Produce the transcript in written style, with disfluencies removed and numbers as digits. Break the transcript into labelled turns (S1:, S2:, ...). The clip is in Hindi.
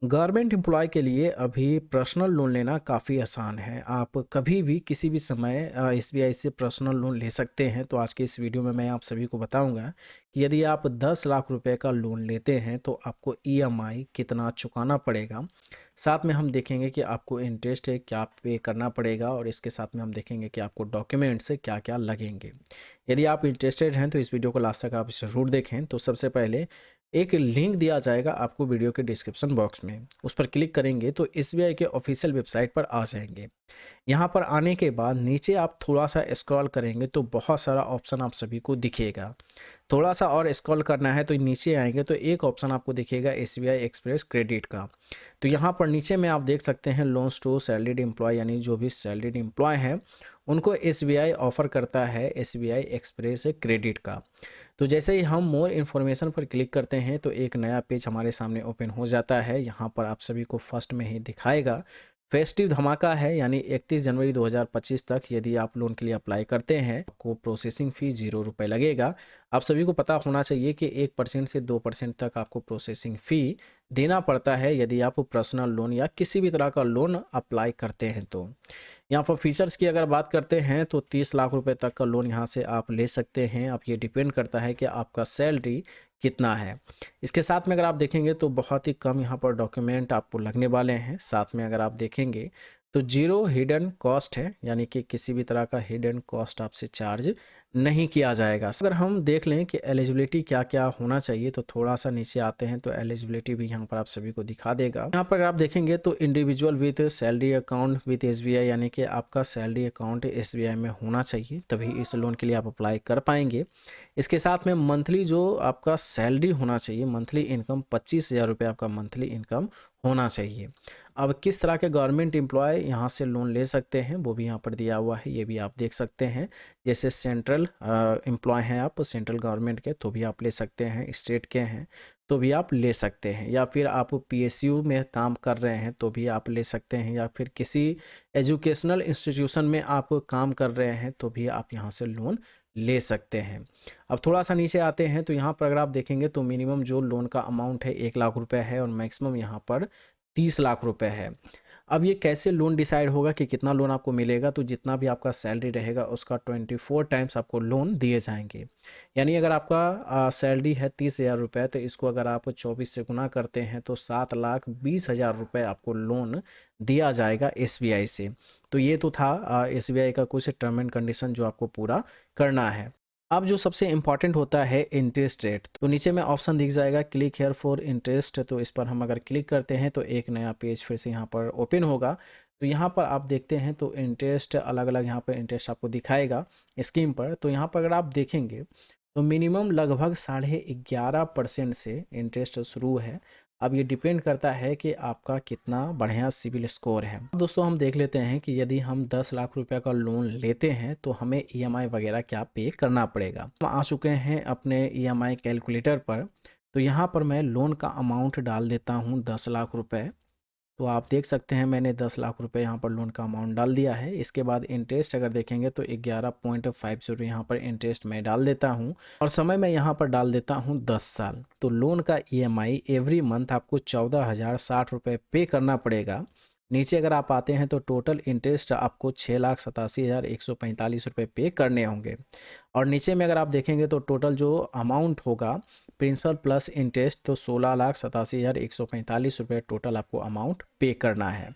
S1: गवर्नमेंट एम्प्लॉय के लिए अभी पर्सनल लोन लेना काफ़ी आसान है। आप कभी भी किसी भी समय एसबीआई से पर्सनल लोन ले सकते हैं। तो आज के इस वीडियो में मैं आप सभी को बताऊंगा कि यदि आप 10 लाख रुपए का लोन लेते हैं तो आपको ईएमआई कितना चुकाना पड़ेगा। साथ में हम देखेंगे कि आपको इंटरेस्ट है क्या पे करना पड़ेगा, और इसके साथ में हम देखेंगे कि आपको डॉक्यूमेंट्स क्या क्या लगेंगे। यदि आप इंटरेस्टेड हैं तो इस वीडियो को लास्ट तक आप ज़रूर देखें। तो सबसे पहले एक लिंक दिया जाएगा आपको वीडियो के डिस्क्रिप्शन बॉक्स में, उस पर क्लिक करेंगे तो एसबीआई के ऑफिशियल वेबसाइट पर आ जाएंगे। यहाँ पर आने के बाद नीचे आप थोड़ा सा स्क्रॉल करेंगे तो बहुत सारा ऑप्शन आप सभी को दिखेगा। थोड़ा सा और स्क्रॉल करना है तो नीचे आएंगे तो एक ऑप्शन आपको दिखेगा एसबीआई एक्सप्रेस क्रेडिट का। तो यहाँ पर नीचे में आप देख सकते हैं लोन्स टू सैलरीड एम्प्लॉय, यानी जो भी सैलरीड एम्प्लॉय हैं उनको एसबीआई ऑफर करता है एसबीआई एक्सप्रेस क्रेडिट का। तो जैसे ही हम मोर इन्फॉर्मेशन पर क्लिक करते हैं तो एक नया पेज हमारे सामने ओपन हो जाता है। यहाँ पर आप सभी को फर्स्ट में ही दिखाएगा फेस्टिव धमाका है, यानी 31 जनवरी 2025 तक यदि आप लोन के लिए अप्लाई करते हैं आपको प्रोसेसिंग फ़ी 0 रुपये लगेगा। आप सभी को पता होना चाहिए कि 1% से 2% तक आपको प्रोसेसिंग फ़ी देना पड़ता है यदि आप पर्सनल लोन या किसी भी तरह का लोन अप्लाई करते हैं। तो यहाँ पर फीचर्स की अगर बात करते हैं तो 30 लाख रुपए तक का लोन यहाँ से आप ले सकते हैं। अब ये डिपेंड करता है कि आपका सैलरी कितना है। इसके साथ में अगर आप देखेंगे तो बहुत ही कम यहाँ पर डॉक्यूमेंट आपको लगने वाले हैं। साथ में अगर आप देखेंगे तो जीरो हिडन कॉस्ट है, यानी कि किसी भी तरह का हिडन कॉस्ट आपसे चार्ज नहीं किया जाएगा। अगर हम देख लें कि एलिजिबिलिटी क्या क्या होना चाहिए तो थोड़ा सा नीचे आते हैं तो एलिजिबिलिटी भी यहाँ पर आप सभी को दिखा देगा। यहाँ पर अगर आप देखेंगे तो individual with salary account with SBI, यानी कि आपका सैलरी अकाउंट एसबीआई में होना चाहिए तभी इस लोन के लिए आप अप्लाई कर पाएंगे। इसके साथ में मंथली जो आपका सैलरी होना चाहिए, मंथली इनकम 25,000 रुपये आपका मंथली इनकम होना चाहिए। अब किस तरह के गवर्नमेंट एम्प्लॉय यहाँ से लोन ले सकते हैं वो भी यहाँ पर दिया हुआ है, ये भी आप देख सकते हैं। जैसे सेंट्रल एम्प्लॉय हैं आप सेंट्रल गवर्नमेंट के तो भी आप ले सकते हैं, स्टेट के हैं तो भी आप ले सकते हैं, या फिर आप पीएसयू में काम कर रहे हैं तो भी आप ले सकते हैं, या फिर किसी एजुकेशनल इंस्टीट्यूशन में आप काम कर रहे हैं तो भी आप यहाँ से लोन ले सकते हैं। अब थोड़ा सा नीचे आते हैं तो यहाँ पर अगर आप देखेंगे तो मिनिमम जो लोन का अमाउंट है 1 लाख रुपए है और मैक्सिमम यहाँ पर 30 लाख रुपए है। अब ये कैसे लोन डिसाइड होगा कि कितना लोन आपको मिलेगा, तो जितना भी आपका सैलरी रहेगा उसका 24 टाइम्स आपको लोन दिए जाएंगे। यानी अगर आपका सैलरी है 30,000 रुपये तो इसको अगर आप 24 से गुना करते हैं तो 7,20,000 रुपये आपको लोन दिया जाएगा एसबीआई से। तो ये तो था एसबीआई का कुछ टर्म एंड कंडीशन जो आपको पूरा करना है। अब जो सबसे इम्पॉर्टेंट होता है इंटरेस्ट रेट, तो नीचे में ऑप्शन दिख जाएगा क्लिक हेयर फॉर इंटरेस्ट। तो इस पर हम अगर क्लिक करते हैं तो एक नया पेज फिर से यहाँ पर ओपन होगा। तो यहाँ पर आप देखते हैं तो इंटरेस्ट अलग अलग यहाँ पर इंटरेस्ट आपको दिखाएगा स्कीम पर। तो यहाँ पर अगर आप देखेंगे तो मिनिमम लगभग 11.5% से इंटरेस्ट शुरू है। अब ये डिपेंड करता है कि आपका कितना बढ़िया सिविल स्कोर है। दोस्तों हम देख लेते हैं कि यदि हम 10 लाख रुपए का लोन लेते हैं तो हमें ईएमआई वगैरह क्या पे करना पड़ेगा। हम आ चुके हैं अपने ईएमआई कैलकुलेटर पर। तो यहाँ पर मैं लोन का अमाउंट डाल देता हूँ 10 लाख रुपए। तो आप देख सकते हैं मैंने 10 लाख रुपए यहाँ पर लोन का अमाउंट डाल दिया है। इसके बाद इंटरेस्ट अगर देखेंगे तो 11.50 यहाँ पर इंटरेस्ट मैं डाल देता हूँ, और समय मैं यहाँ पर डाल देता हूँ 10 साल। तो लोन का ईएमआई एवरी मंथ आपको 14,060 रुपये पे करना पड़ेगा। नीचे अगर आप आते हैं तो टोटल इंटरेस्ट आपको 6,87,145 रुपये पे करने होंगे। और नीचे में अगर आप देखेंगे तो टोटल जो अमाउंट होगा प्रिंसिपल प्लस इंटरेस्ट तो 16,87,145 रुपये टोटल आपको अमाउंट पे करना है।